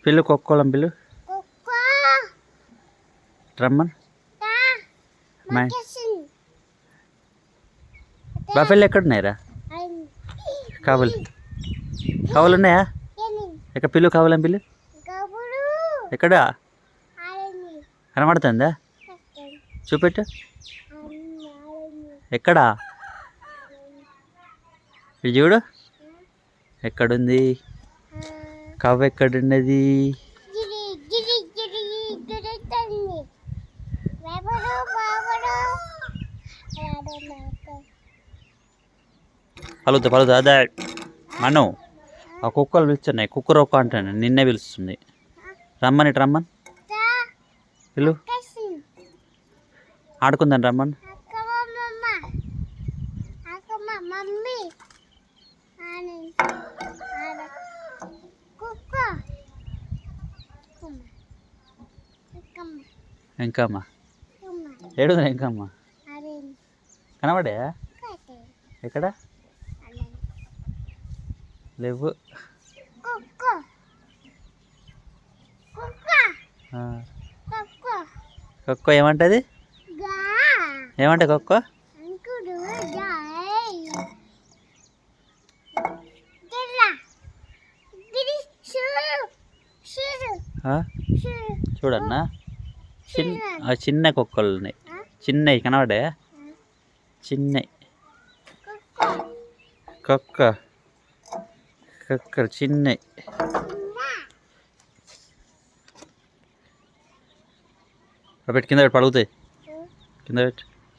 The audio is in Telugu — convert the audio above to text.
పిల్లు కుక్కలం పిల్లు రమ్మన్ బఫెల్ ఎక్కడున్నాయిరా? కావులు కావులు ఉన్నాయా? ఎక్కడ పిల్లు కావాలని పిల్లు ఎక్కడా కనబడుతుందా? చూపెట్టు. ఎక్కడా? ఇది చూడు ఎక్కడుంది కవ్వ, ఎక్కడున్నది? పలుతా అదే మను ఆ కుక్కలు పిలుస్తున్నాయి. కుక్కర్ ఒక్క అంటాను, నిన్నే పిలుస్తుంది. రమ్మని రమ్మన్ పిలు ఆడుకుందాం రమ్మన్. ఎంకమ్మ ఏడుంది? ఎంకమ్మ కనబడే ఎక్కడ లేవు. కుక్క ఏమంటది? ఏమంటే కుక్క చూడన్నా చిన్న కుక్కలు ఉన్నాయి. చిన్నవి కనబడే చిన్నవి కుక్కలు చిన్నవి. పెట్టి కింద పెట్టి పడుగుతాయి. కింద పెట్టి